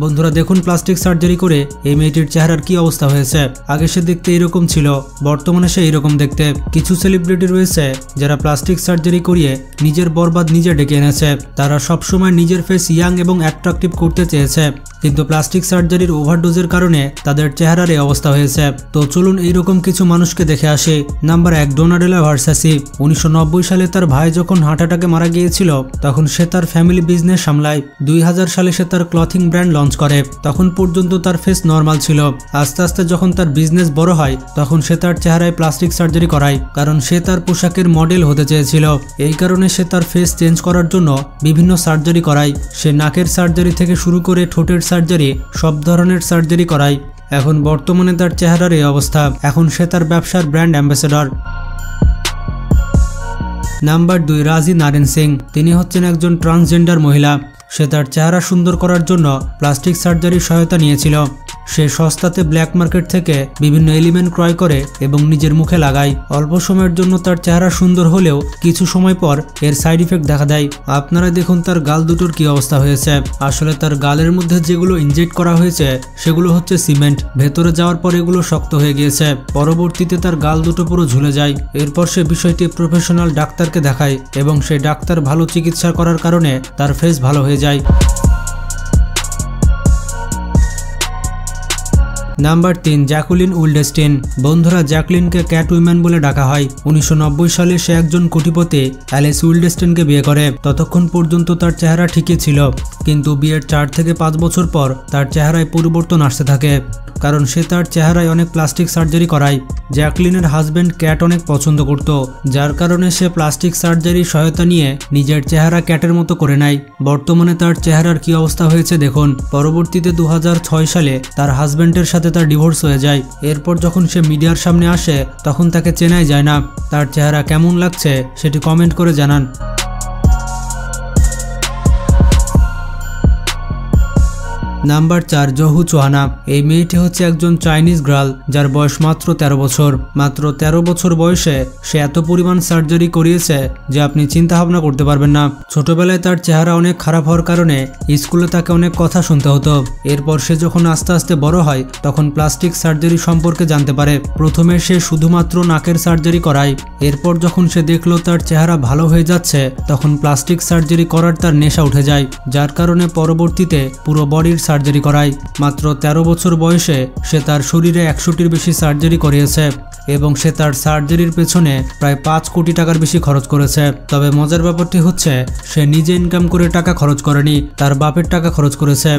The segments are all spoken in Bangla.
বন্ধুরা দেখুন প্লাস্টিক সার্জারি করে এই মেয়েটির চেহারার কি অবস্থা হয়েছে। আগে সে দেখতে এরকম ছিল, বর্তমানে সে এরকম দেখতে। কিছু সেলিব্রিটি রয়েছে যারা প্লাস্টিক সার্জারি করিয়ে নিজের বরবাদ নিজে ডেকে এনেছে। তারা সবসময় নিজের ফেস ইয়াং এবং অ্যাট্রাকটিভ করতে চেয়েছে, কিন্তু প্লাস্টিক সার্জারির ওভারডোজের কারণে তাদের চেহারার এই অবস্থা হয়েছে। তো চলুন এইরকম কিছু মানুষকে দেখে আসি। Number 1, ডোনাডেলা Versace. 1990 সালে তার ভাই যখন হার্ট অ্যাটাকে মারা গিয়েছিল তখন সে তার ফ্যামিলি বিজনেস সামলায়। 2000 সালে সে তার ক্লথিং ব্র্যান্ড লঞ্চ করে। তখন পর্যন্ত তার ফেস নর্মাল ছিল। আস্তে আস্তে যখন তার বিজনেস বড় হয় তখন সে তার চেহারায় প্লাস্টিক সার্জারি করায়, কারণ সে তার পোশাকের মডেল হতে চেয়েছিল। এই কারণে সে তার ফেস চেঞ্জ করার জন্য বিভিন্ন সার্জারি করায়। সে নাকের সার্জারি থেকে শুরু করে ঠোঁটের সার্জারি, সব ধরনের সার্জারি করায়। এখন বর্তমানে তার চেহারার এই অবস্থা। এখন সে তার ব্যবসার ব্র্যান্ড অ্যাম্বাসেডর। নাম্বার 2, রাজি নারেন সিং। তিনি হচ্ছেন একজন ট্রান্সজেন্ডার মহিলা। সে তার চেহারা সুন্দর করার জন্য প্লাস্টিক সার্জারির সহায়তা নিয়েছিল। সে সস্তাতে ব্ল্যাক মার্কেট থেকে বিভিন্ন এলিমেন্ট ক্রয় করে এবং নিজের মুখে লাগায়। অল্প সময়ের জন্য তার চেহারা সুন্দর হলেও কিছু সময় পর এর সাইড ইফেক্ট দেখা দেয়। আপনারা দেখুন তার গাল দুটোর কি অবস্থা হয়েছে। আসলে তার গালের মধ্যে যেগুলো ইনজেক্ট করা হয়েছে সেগুলো হচ্ছে সিমেন্ট। ভেতরে যাওয়ার পর এগুলো শক্ত হয়ে গিয়েছে। পরবর্তীতে তার গাল দুটো পুরো ঝুলে যায়। এরপর সে বিষয়টি প্রফেশনাল ডাক্তারকে দেখায় এবং সেই ডাক্তার ভালো চিকিৎসা করার কারণে তার ফেস ভালো হয়ে যায়। Number 3, Jacqueline Wildenstein. বন্ধুরা জ্যাকুলিনকে ক্যাট উইম্যান বলে ডাকা হয়। 1990 সালে সে একজন কোটিপতি অ্যালিস উইলডেস্টিনকে বিয়ে করে। ততক্ষণ পর্যন্ত তার চেহারা ঠিকই ছিল, কিন্তু বিয়ের 4 থেকে 5 বছর পর তার চেহারায় পরিবর্তন আসতে থাকে, কারণ সে তার চেহারায় অনেক প্লাস্টিক সার্জারি করায়। জ্যাকুলিনের হাজব্যান্ড ক্যাট অনেক পছন্দ করত, যার কারণে সে প্লাস্টিক সার্জারির সহায়তা নিয়ে নিজের চেহারা ক্যাটের মতো করে নেয়। বর্তমানে তার চেহারার কি অবস্থা হয়েছে দেখুন। পরবর্তীতে 2006 সালে তার হাজব্যান্ডের সাথে তার ডিভোর্স হয়ে যায়। এরপর যখন সে মিডিয়ার সামনে আসে তখন তাকে চেনাই যায় না। তার চেহারা কেমন লাগছে সেটি কমেন্ট করে জানান। নাম্বার 4, জহু চৌহানা। এই মেয়েটি হচ্ছে একজন চাইনিজ গার্ল যার বয়স মাত্র 13 বছর। মাত্র 13 বছর বয়সে সে এত পরিমাণ সার্জারি করিয়েছে যে আপনি চিন্তা ভাবনা করতে পারবেন না। ছোটবেলায় তার চেহারা অনেক খারাপ হওয়ার কারণে স্কুলে তাকে অনেক কথা শুনতে হতো। এরপর সে যখন আস্তে আস্তে বড় হয় তখন প্লাস্টিক সার্জারি সম্পর্কে জানতে পারে। প্রথমে সে শুধুমাত্র নাকের সার্জারি করায়। এরপর যখন সে দেখলো তার চেহারা ভালো হয়ে যাচ্ছে তখন প্লাস্টিক সার্জারি করার তার নেশা উঠে যায়, যার কারণে পরবর্তীতে পুরো বডির সার্জারি করায়। মাত্র 13 বছর বয়সে সে তার শরীরে 100টির বেশি সার্জারি করিয়েছে এবং সে তার সার্জারির পেছনে প্রায় 5 কোটি টাকার বেশি খরচ করেছে। তবে মজার ব্যাপারটি হচ্ছে সে নিজে ইনকাম করে টাকা খরচ করেনি, তার বাপের টাকা খরচ করেছে।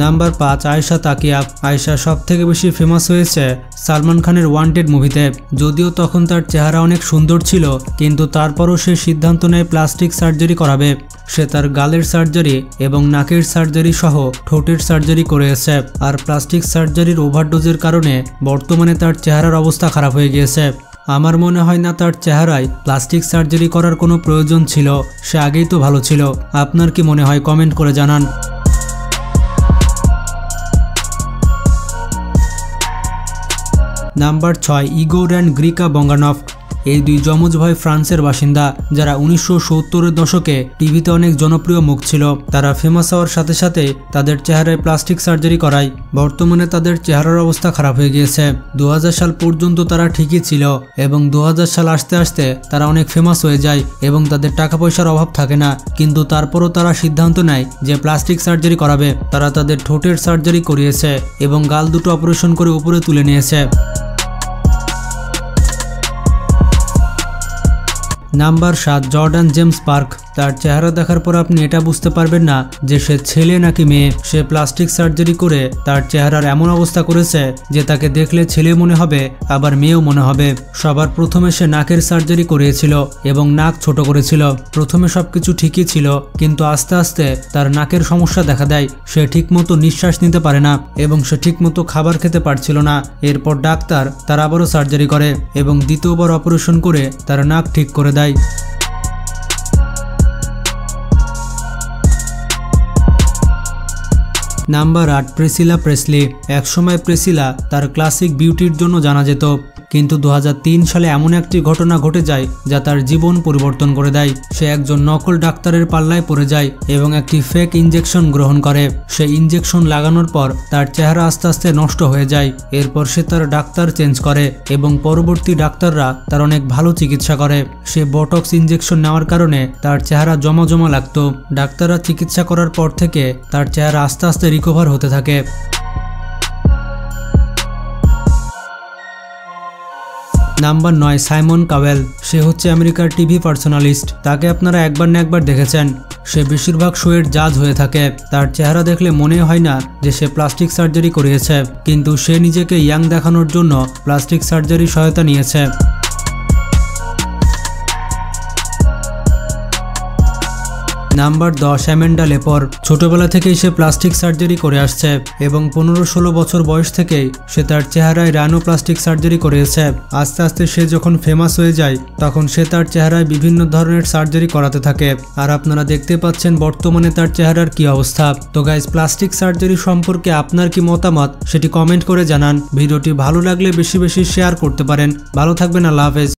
নাম্বার 5, আয়েশা তাকিয়া। আয়েশা সব থেকে বেশি ফেমাস হয়েছে সালমান খানের ওয়ান্টেড মুভিতে। যদিও তখন তার চেহারা অনেক সুন্দর ছিল, কিন্তু তারপরও সে সিদ্ধান্ত নেয় প্লাস্টিক সার্জারি করাবে। সে তার গালের সার্জারি এবং নাকের সার্জারি সহ ঠোঁটের সার্জারি করেছে। আর প্লাস্টিক সার্জারির ওভারডোজের কারণে বর্তমানে তার চেহারার অবস্থা খারাপ হয়ে গিয়েছে। আমার মনে হয় না তার চেহারায় প্লাস্টিক সার্জারি করার কোনো প্রয়োজন ছিল, সে আগেই তো ভালো ছিল। আপনার কি মনে হয় কমেন্ট করে জানান। নাম্বার 6, ইগোর অ্যান্ড গ্রিকা বঙ্গানভ। এই দুই যমজ ভাই ফ্রান্সের বাসিন্দা, যারা 1970-এর দশকে টিভিতে অনেক জনপ্রিয় মুখ ছিল। তারা ফেমাস হওয়ার সাথে সাথে তাদের চেহারায় প্লাস্টিক সার্জারি করায়। বর্তমানে তাদের চেহারার অবস্থা খারাপ হয়ে গিয়েছে। 2000 সাল পর্যন্ত তারা ঠিকই ছিল এবং 2000 সাল আসতে আসতে তারা অনেক ফেমাস হয়ে যায় এবং তাদের টাকা পয়সার অভাব থাকে না, কিন্তু তারপরও তারা সিদ্ধান্ত নেয় যে প্লাস্টিক সার্জারি করাবে। তারা তাদের ঠোঁটের সার্জারি করিয়েছে এবং গাল দুটো অপারেশন করে উপরে তুলে নিয়েছে। Number 7, Jordan James park. তার চেহারা দেখার পর আপনি এটা বুঝতে পারবেন না যে সে ছেলে নাকি মেয়ে। সে প্লাস্টিক সার্জারি করে তার চেহারার এমন অবস্থা করেছে যে তাকে দেখলে ছেলে মনে হবে আবার মেয়েও মনে হবে। সবার প্রথমে সে নাকের সার্জারি করিয়েছিল এবং নাক ছোট করেছিল। প্রথমে সবকিছু ঠিকই ছিল, কিন্তু আস্তে আস্তে তার নাকের সমস্যা দেখা দেয়। সে ঠিকমতো নিঃশ্বাস নিতে পারে না এবং সে ঠিকমতো খাবার খেতে পারছিল না। এরপর ডাক্তার তার আবারও সার্জারি করে এবং দ্বিতীয়বার অপারেশন করে তার নাক ঠিক করে দেয়। Number 8, Priscilla Presley. একসময় প্রেসিলা তার ক্লাসিক বিউটির জন্য জানা যেত। কিন্তু 2003 সালে এমন একটি ঘটনা ঘটে যায় যা তার জীবন পরিবর্তন করে দেয়। সে একজন নকল ডাক্তারের পাল্লায় পড়ে যায় এবং একটি ফেক ইনজেকশন গ্রহণ করে। সে ইনজেকশন লাগানোর পর তার চেহারা আস্তে আস্তে নষ্ট হয়ে যায়। এরপর সে তার ডাক্তার চেঞ্জ করে এবং পরবর্তী ডাক্তাররা তার অনেক ভালো চিকিৎসা করে। সে বটক্স ইনজেকশন নেওয়ার কারণে তার চেহারা জমা জমা লাগতো। ডাক্তাররা চিকিৎসা করার পর থেকে তার চেহারা আস্তে আস্তে রিকভার হতে থাকে। Number 9, Simon Cowell. সে হচ্ছে আমেরিকার টিভি পার্সোনালিস্ট। তাকে আপনারা একবার না একবার দেখেছেন। সে বেশিরভাগ শোয়ের জাজ হয়ে থাকে। তার চেহারা দেখলে মনে হয় না যে সে প্লাস্টিক সার্জারি করিয়েছে, কিন্তু সে নিজেকে ইয়াং দেখানোর জন্য প্লাস্টিক সার্জারি সহায়তা নিয়েছে। নাম্বার 10, অ্যামেন্ডা লেপর। ছোটবেলা থেকেই সে প্লাস্টিক সার্জারি করে আসছে এবং 15-16 বছর বয়স থেকেই সে তার চেহারায় রাইনোপ্লাস্টিক সার্জারি করেছে। আস্তে আস্তে সে যখন ফেমাস হয়ে যায় তখন সে তার চেহারায় বিভিন্ন ধরনের সার্জারি করাতে থাকে। আর আপনারা দেখতে পাচ্ছেন বর্তমানে তার চেহারার কি অবস্থা। তো গাইস, প্লাস্টিক সার্জারি সম্পর্কে আপনার কি মতামত সেটি কমেন্ট করে জানান। ভিডিওটি ভালো লাগলে বেশি বেশি শেয়ার করতে পারেন। ভালো থাকবেন, আল্লাহ হাফেজ।